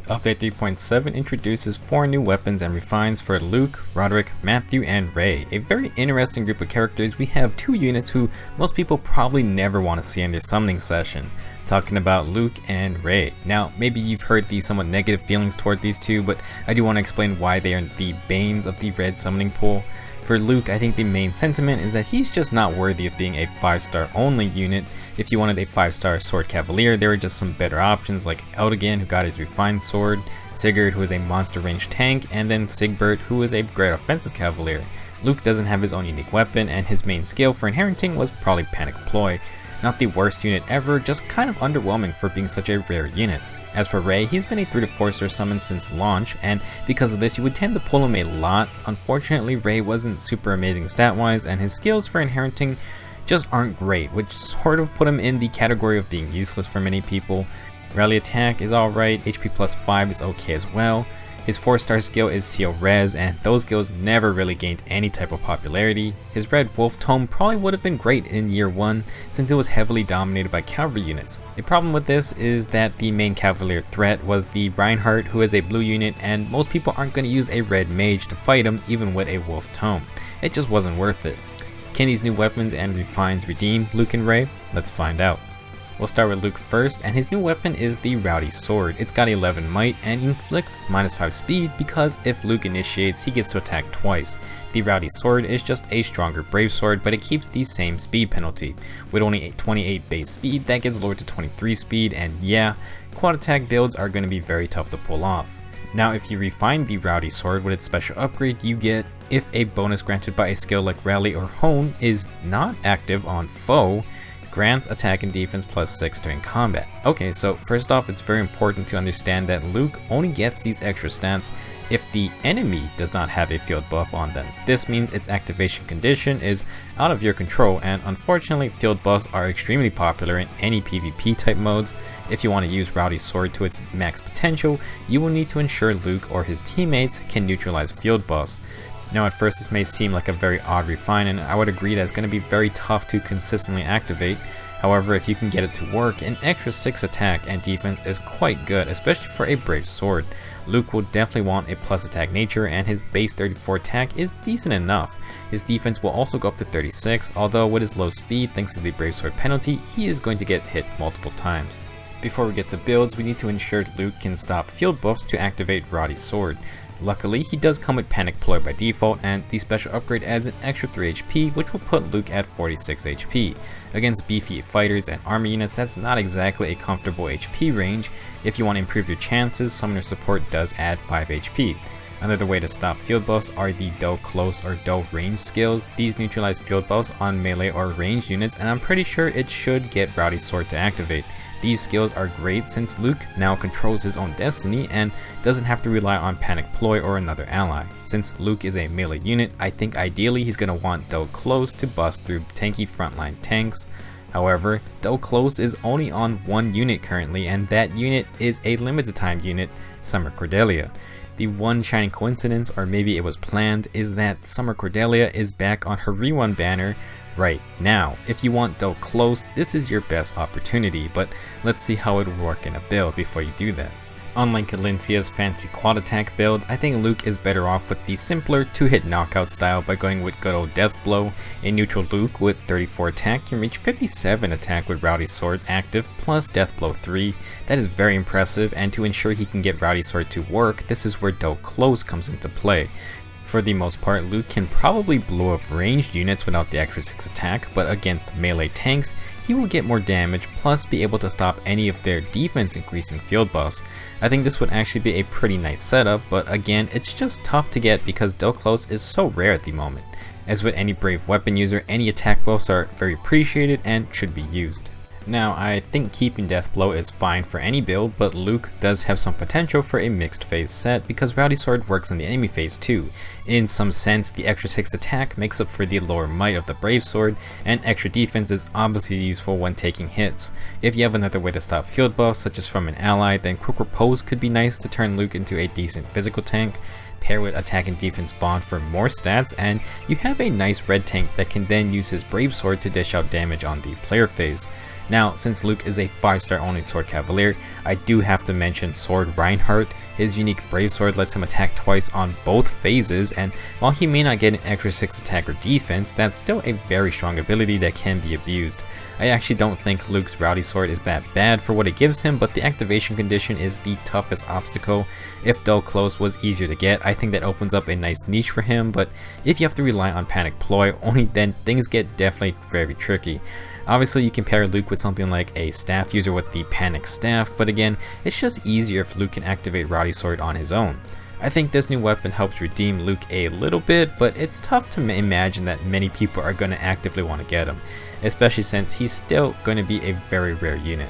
Update 3.7 introduces 4 new weapons and refines for Luke, Roderick, Matthew, and Raigh. A very interesting group of characters. We have 2 units who most people probably never want to see in their summoning session. Talking about Luke and Raigh. Now, maybe you've heard the somewhat negative feelings toward these two, but I do want to explain why they are the banes of the red summoning pool. For Luke, I think the main sentiment is that he's just not worthy of being a 5-star only unit. If you wanted a 5-star sword cavalier, there were just some better options like Eldigan, who got his refined sword, Sigurd, who is a monster range tank, and then Sigbert, who is a great offensive cavalier. Luke doesn't have his own unique weapon, and his main skill for inheriting was probably Panic Ploy. Not the worst unit ever, just kind of underwhelming for being such a rare unit. As for Raigh, he's been a 3 to 4 star summon since launch, and because of this you would tend to pull him a lot. Unfortunately, Raigh wasn't super amazing stat wise, and his skills for inheriting just aren't great, which sort of put him in the category of being useless for many people. Rally attack is alright, HP plus 5 is okay as well. His 4-star skill is Seal Res, and those skills never really gained any type of popularity. His Red Wolf Tome probably would have been great in year 1 since it was heavily dominated by cavalry units. The problem with this is that the main cavalier threat was the Reinhardt, who is a blue unit, and most people aren't going to use a red mage to fight him even with a Wolf Tome. It just wasn't worth it. Can these new weapons and refines redeem Luke and Raigh? Let's find out. We'll start with Luke first, and his new weapon is the Rowdy Sword. It's got 11 might and inflicts -5 speed because if Luke initiates, he gets to attack twice. The Rowdy Sword is just a stronger brave sword, but it keeps the same speed penalty. With only a 28 base speed, that gets lowered to 23 speed, and yeah, quad attack builds are going to be very tough to pull off. Now, if you refine the Rowdy Sword with its special upgrade, you get, if a bonus granted by a skill like Rally or Hone is not active on foe, grants attack and defense plus 6 during combat. Okay, so first off, it's very important to understand that Luke only gets these extra stats if the enemy does not have a field buff on them. This means its activation condition is out of your control, and unfortunately field buffs are extremely popular in any PvP type modes. If you want to use Rowdy's Sword to its max potential, you will need to ensure Luke or his teammates can neutralize field buffs. Now, at first this may seem like a very odd refine, and I would agree that it's going to be very tough to consistently activate. However, if you can get it to work, an extra 6 attack and defense is quite good, especially for a brave sword. Luke will definitely want a plus attack nature, and his base 34 attack is decent enough. His defense will also go up to 36, although with his low speed thanks to the brave sword penalty, he is going to get hit multiple times. Before we get to builds, we need to ensure Luke can stop field buffs to activate Rowdy's Sword. Luckily, he does come with Panic Ploy by default, and the special upgrade adds an extra 3 HP, which will put Luke at 46 HP. Against beefy fighters and armor units, that's not exactly a comfortable HP range. If you want to improve your chances, Summoner Support does add 5 HP. Another way to stop field buffs are the Doe Close or Doe Range skills. These neutralize field buffs on melee or ranged units, and I'm pretty sure it should get Rowdy's Sword to activate. These skills are great since Luke now controls his own destiny and doesn't have to rely on Panic Ploy or another ally. Since Luke is a melee unit, I think ideally he's going to want Doe Close to bust through tanky frontline tanks. However, Doe Close is only on 1 unit currently, and that unit is a limited time unit, Summer Cordelia. The one shining coincidence, or maybe it was planned, is that Summer Cordelia is back on her Re1 banner right now. If you want Doe Close, this is your best opportunity, but let's see how it will work in a build before you do that. Unlike Calencia's fancy quad attack builds, I think Luke is better off with the simpler 2-hit knockout style by going with good old Death Blow. A neutral Luke with 34 attack can reach 57 attack with Rowdy's Sword active plus Death Blow 3. That is very impressive, and to ensure he can get Rowdy's Sword to work, this is where Doe Close comes into play. For the most part, Luke can probably blow up ranged units without the extra 6 attack, but against melee tanks, he will get more damage plus be able to stop any of their defense increasing field buffs. I think this would actually be a pretty nice setup, but again, it's just tough to get because Doe Close is so rare at the moment. As with any brave weapon user, any attack buffs are very appreciated and should be used. Now, I think keeping Death Blow is fine for any build, but Luke does have some potential for a mixed phase set because Rowdy's Sword works in the enemy phase too. In some sense, the extra 6 attack makes up for the lower might of the Brave Sword, and extra defense is obviously useful when taking hits. If you have another way to stop field buffs, such as from an ally, then Quick Repose could be nice to turn Luke into a decent physical tank. Pair with attack and defense bond for more stats, and you have a nice red tank that can then use his Brave Sword to dish out damage on the player phase. Now, since Luke is a 5-star only sword cavalier, I do have to mention Sword Reinhardt. His unique brave sword lets him attack twice on both phases, and while he may not get an extra 6 attack or defense, that's still a very strong ability that can be abused. I actually don't think Luke's Rowdy sword is that bad for what it gives him, but the activation condition is the toughest obstacle. If Dull Close was easier to get, I think that opens up a nice niche for him, but if you have to rely on Panic Ploy, only then things get definitely very tricky. Obviously, you can pair Luke with something like a staff user with the Panic Staff, but again, it's just easier if Luke can activate Rowdy Sword on his own. I think this new weapon helps redeem Luke a little bit, but it's tough to imagine that many people are going to actively want to get him, especially since he's still going to be a very rare unit.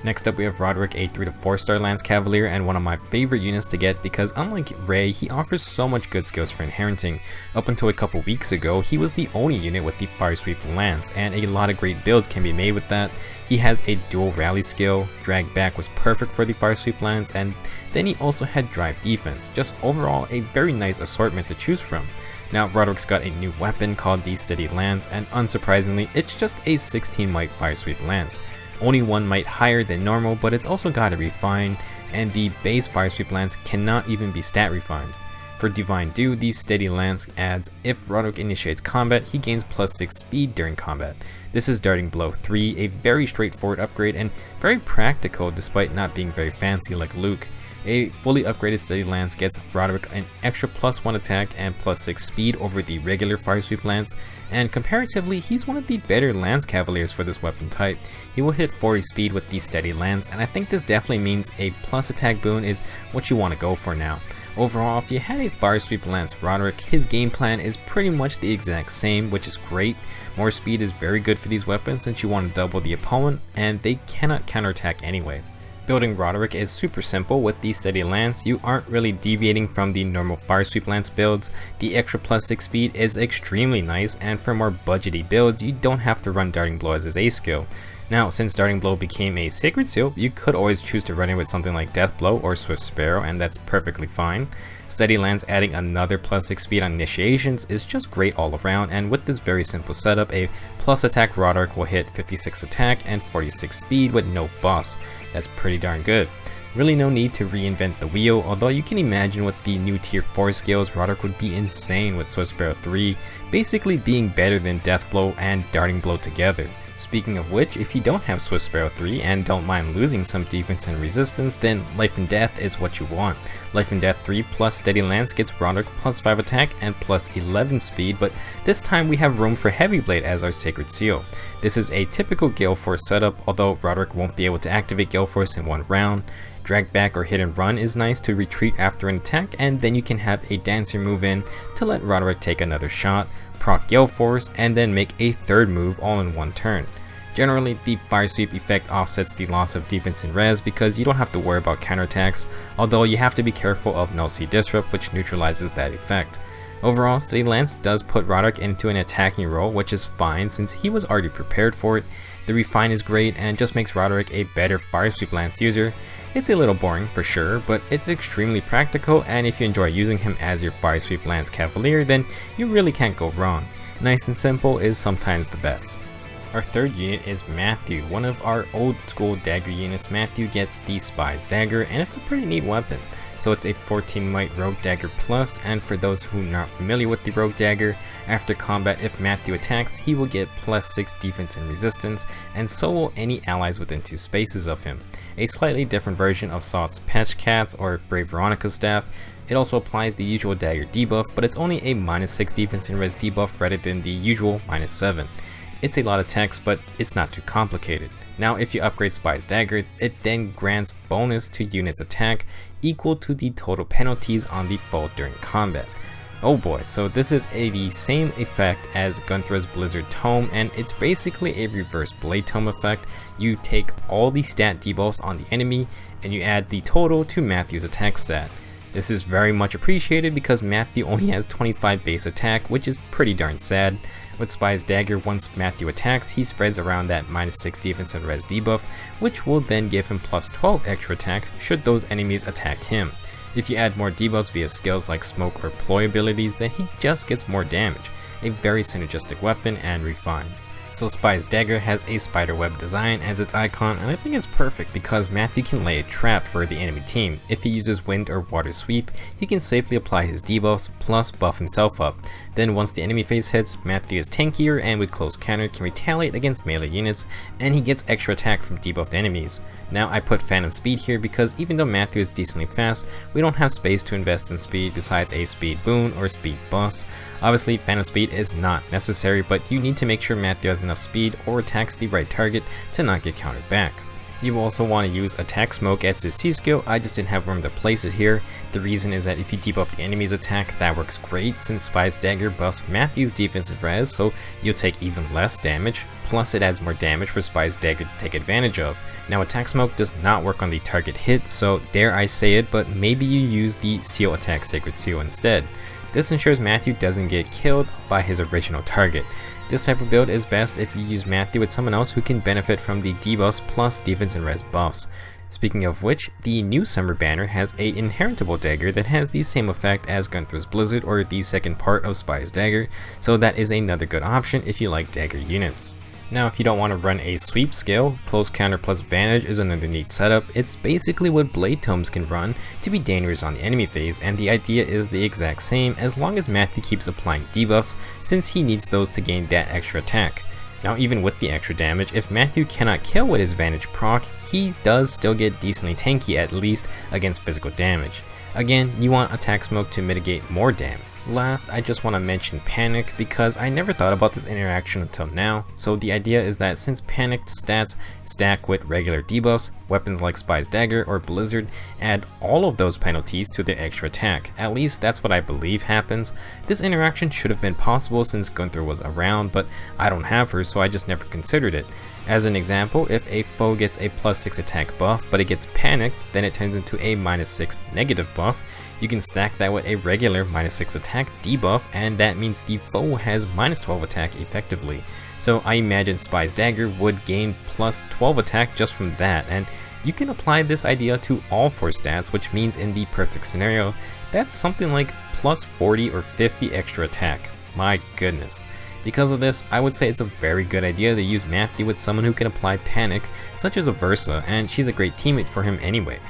Next up we have Roderick, a 3 to 4 star Lance Cavalier, and one of my favorite units to get because unlike Raigh, he offers so much good skills for inheriting. Up until a couple weeks ago, he was the only unit with the Fire Sweep Lance, and a lot of great builds can be made with that. He has a dual rally skill, Drag Back was perfect for the Fire Sweep Lance, and then he also had Drive Defense. Just overall a very nice assortment to choose from. Now Roderick's got a new weapon called the Steady Lance, and unsurprisingly it's just a 16 might Fire Sweep Lance. Only 1 might higher than normal, but it's also got a refine, and the base Fire Sweep Lance cannot even be stat refined. For Divine Do, the Steady Lance adds if Roderick initiates combat, he gains plus 6 speed during combat. This is Darting Blow 3, a very straightforward upgrade and very practical despite not being very fancy like Luke. A fully upgraded Steady Lance gets Roderick an extra plus 1 attack and plus 6 speed over the regular Fire Sweep Lance, and comparatively he's one of the better Lance Cavaliers for this weapon type. He will hit 40 speed with the Steady Lance, and I think this definitely means a plus attack boon is what you want to go for now. Overall, if you had a Fire Sweep Lance Roderick, his game plan is pretty much the exact same, which is great. More speed is very good for these weapons since you want to double the opponent, and they cannot counterattack anyway. Building Roderick is super simple. With the Steady Lance, you aren't really deviating from the normal Fire Sweep Lance builds. The extra plus 6 speed is extremely nice, and for more budgety builds, you don't have to run Darting Blow as his A skill. Now, since Darting Blow became a Sacred Seal, you could always choose to run it with something like Death Blow or Swift Sparrow, and that's perfectly fine. Steady Lance adding another plus 6 speed on initiations is just great all around, and with this very simple setup, a plus attack Roderick will hit 56 attack and 46 speed with no buffs. That's pretty darn good. Really no need to reinvent the wheel, although you can imagine with the new tier 4 skills, Roderick would be insane with Swift Sparrow 3, basically being better than Death Blow and Darting Blow together. Speaking of which, if you don't have Swift Sparrow 3 and don't mind losing some defense and resistance, then Life and Death is what you want. Life and Death 3 plus Steady Lance gets Roderick plus 5 attack and plus 11 speed, but this time we have room for Heavy Blade as our Sacred Seal. This is a typical Gale Force setup, although Roderick won't be able to activate Gale Force in one round. Drag Back or Hit and Run is nice to retreat after an attack, and then you can have a Dancer move in to let Roderick take another shot, proc Gale Force, and then make a third move all in one turn. Generally, the Fire Sweep effect offsets the loss of defense and res because you don't have to worry about counterattacks, although you have to be careful of Null Sea Disrupt, which neutralizes that effect. Overall, Steady Lance does put Roderick into an attacking role, which is fine since he was already prepared for it. The refine is great and just makes Roderick a better Fire Sweep Lance user. It's a little boring for sure, but it's extremely practical, and if you enjoy using him as your Fire Sweep Lance Cavalier, then you really can't go wrong. Nice and simple is sometimes the best. Our third unit is Matthew, one of our old school dagger units. Matthew gets the Spy's Dagger, and it's a pretty neat weapon. So it's a 14 might Rogue Dagger plus, and for those who are not familiar with the Rogue Dagger, after combat if Matthew attacks, he will get plus 6 defense and resistance, and so will any allies within 2 spaces of him. A slightly different version of Salt's Patch Cats or Brave Veronica's staff. It also applies the usual dagger debuff, but it's only a minus 6 defense and res debuff rather than the usual minus 7. It's a lot of text, but it's not too complicated. Now if you upgrade Spy's Dagger, it then grants bonus to units attack equal to the total penalties on the foe during combat. Oh boy, so this is the same effect as Gunthra's Blizzard Tome, and it's basically a reverse Blade Tome effect. You take all the stat debuffs on the enemy and you add the total to Matthew's attack stat. This is very much appreciated because Matthew only has 25 base attack, which is pretty darn sad. With Spy's Dagger, once Matthew attacks, he spreads around that minus 6 defense and res debuff, which will then give him plus 12 extra attack should those enemies attack him. If you add more debuffs via skills like smoke or ploy abilities, then he just gets more damage. A very synergistic weapon and refined. So Spy's Dagger has a spiderweb design as its icon, and I think it's perfect because Matthew can lay a trap for the enemy team. If he uses wind or water sweep, he can safely apply his debuffs plus buff himself up. Then once the enemy phase hits, Matthew is tankier and with close counter can retaliate against melee units, and he gets extra attack from debuffed enemies. Now I put Phantom Speed here because even though Matthew is decently fast, we don't have space to invest in speed besides a speed boon or speed buffs. Obviously Phantom Speed is not necessary, but you need to make sure Matthew has enough speed or attacks the right target to not get countered back. You also want to use Attack Smoke as his C skill. I just didn't have room to place it here. The reason is that if you debuff the enemy's attack, that works great since Spy's Dagger buffs Matthew's defensive res, so you'll take even less damage, plus it adds more damage for Spy's Dagger to take advantage of. Now Attack Smoke does not work on the target hit, so dare I say it, but maybe you use the Seal Attack Sacred Seal instead. This ensures Matthew doesn't get killed by his original target. This type of build is best if you use Matthew with someone else who can benefit from the debuffs plus defense and res buffs. Speaking of which, the new Summer banner has a inheritable dagger that has the same effect as Gunther's Blizzard or the second part of Spy's Dagger, so that is another good option if you like dagger units. Now if you don't want to run a sweep skill, Close Counter plus Vantage is another neat setup. It's basically what Blade Tomes can run to be dangerous on the enemy phase, and the idea is the exact same as long as Matthew keeps applying debuffs since he needs those to gain that extra attack. Now even with the extra damage, if Matthew cannot kill with his Vantage proc, he does still get decently tanky at least against physical damage. Again, you want Attack Smoke to mitigate more damage. Last, I just want to mention Panic because I never thought about this interaction until now. So the idea is that since Panic'd stats stack with regular debuffs, weapons like Spy's Dagger or Blizzard add all of those penalties to their extra attack. At least that's what I believe happens. This interaction should have been possible since Gunther was around, but I don't have her, so I just never considered it. As an example, if a foe gets a +6 attack buff, but it gets panicked, then it turns into a -6 negative buff. You can stack that with a regular -6 attack debuff, and that means the foe has -12 attack effectively. So I imagine Spy's Dagger would gain +12 attack just from that, and you can apply this idea to all 4 stats, which means in the perfect scenario, that's something like +40 or 50 extra attack. My goodness. Because of this, I would say it's a very good idea to use Matthew with someone who can apply Panic, such as Aversa, and she's a great teammate for him anyway.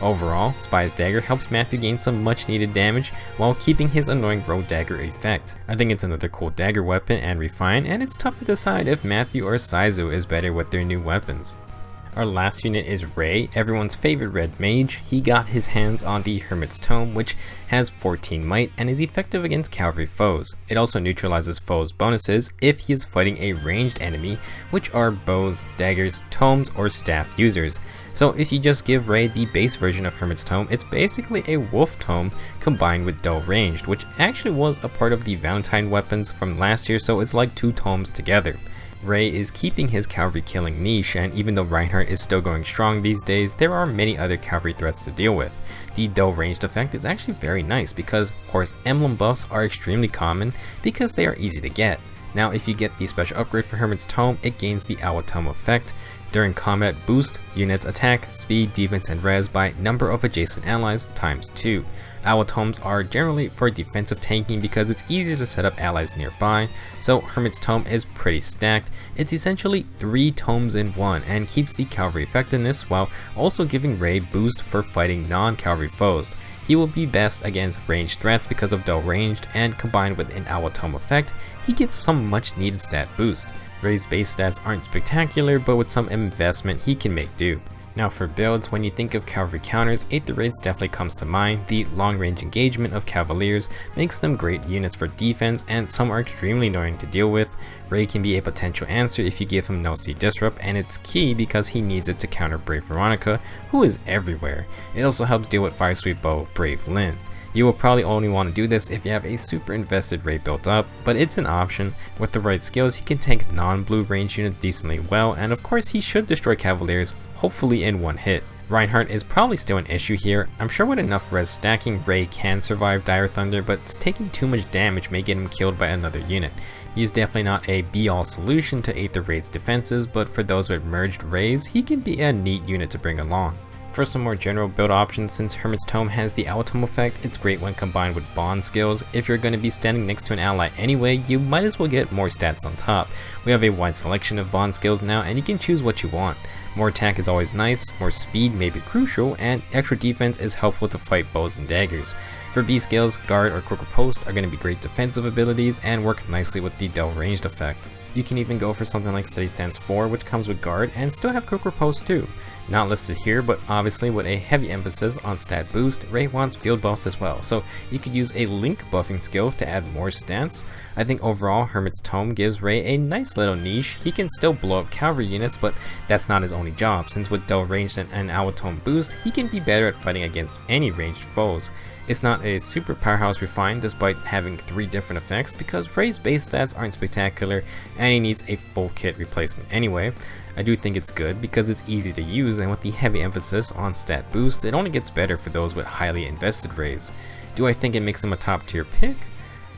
Overall, Spy's Dagger helps Matthew gain some much needed damage while keeping his annoying Row Dagger effect. I think it's another cool dagger weapon and refine, and it's tough to decide if Matthew or Saizu is better with their new weapons. Our last unit is Raigh, everyone's favorite red mage. He got his hands on the Hermit's Tome, which has 14 might and is effective against cavalry foes. It also neutralizes foes' bonuses if he is fighting a ranged enemy, which are bows, daggers, tomes, or staff users. So if you just give Raigh the base version of Hermit's Tome, it's basically a wolf tome combined with dull ranged, which actually was a part of the Valentine weapons from last year, so it's like 2 tomes together. Raigh is keeping his cavalry killing niche, and even though Reinhardt is still going strong these days, there are many other cavalry threats to deal with. The dull ranged effect is actually very nice because horse emblem buffs are extremely common because they are easy to get. Now if you get the special upgrade for Hermit's Tome, it gains the Owl Tome effect. During combat, boost units attack, speed, defense, and res by number of adjacent allies ×2. Owl Tomes are generally for defensive tanking because it's easier to set up allies nearby, so Hermit's Tome is pretty stacked. It's essentially 3 tomes in one and keeps the cavalry effectiveness while also giving Raigh boost for fighting non-cavalry foes. He will be best against ranged threats because of dull ranged, and combined with an Owl Tome effect, he gets some much needed stat boost. Raigh's base stats aren't spectacular, but with some investment he can make do. Now for builds, when you think of cavalry counters, Aether Raids definitely comes to mind. The long range engagement of Cavaliers makes them great units for defense, and some are extremely annoying to deal with. Raigh can be a potential answer if you give him No C Disrupt, and it's key because he needs it to counter Brave Veronica, who is everywhere. It also helps deal with Fire Sweep Bow Brave Lyn. You will probably only want to do this if you have a super invested Raigh built up, but it's an option. With the right skills, he can tank non-blue range units decently well, and of course he should destroy Cavaliers, hopefully in one hit. Reinhardt is probably still an issue here. I'm sure with enough res stacking, Raigh can survive Dire Thunder, but taking too much damage may get him killed by another unit. He's definitely not a be-all solution to Aether Raid's defenses, but for those with merged Raighs, he can be a neat unit to bring along. For some more general build options, since Hermit's Tome has the Auto-Tome effect, it's great when combined with bond skills. If you're going to be standing next to an ally anyway, you might as well get more stats on top. We have a wide selection of bond skills now, and you can choose what you want. More attack is always nice, more speed may be crucial, and extra defense is helpful to fight bows and daggers. For B skills, Guard or Quick Riposte are going to be great defensive abilities and work nicely with the dull ranged effect. You can even go for something like Steady Stance 4, which comes with Guard and still have Quick Riposte too. Not listed here, but obviously with a heavy emphasis on stat boost, Raigh wants field buffs as well, so you could use a link buffing skill to add more stats. I think overall Hermit's Tome gives Raigh a nice little niche. He can still blow up cavalry units, but that's not his only job, since with dull ranged and Auto-Tome boost, he can be better at fighting against any ranged foes. It's not a super powerhouse refined despite having 3 different effects, because Raigh's base stats aren't spectacular and he needs a full kit replacement anyway. I do think it's good because it's easy to use, and with the heavy emphasis on stat boost, it only gets better for those with highly invested Raighs. Do I think it makes him a top tier pick?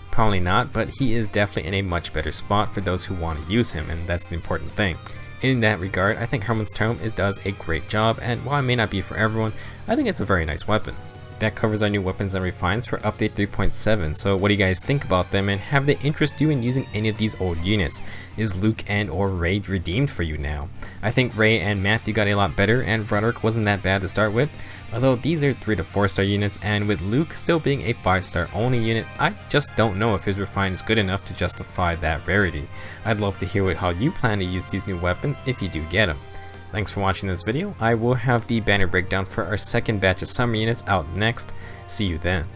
Probably not, but he is definitely in a much better spot for those who want to use him, and that's the important thing. In that regard, I think Hermit's Tome does a great job, and while it may not be for everyone, I think it's a very nice weapon. That covers our new weapons and refines for update 3.7, so what do you guys think about them, and have they interest you in using any of these old units? Is Luke and or Raigh redeemed for you now? I think Raigh and Matthew got a lot better, and Roderick wasn't that bad to start with, although these are 3 to 4 star units, and with Luke still being a 5 star only unit, I just don't know if his refine is good enough to justify that rarity. I'd love to hear how you plan to use these new weapons if you do get them. Thanks for watching this video. I will have the banner breakdown for our second batch of summer units out next. See you then.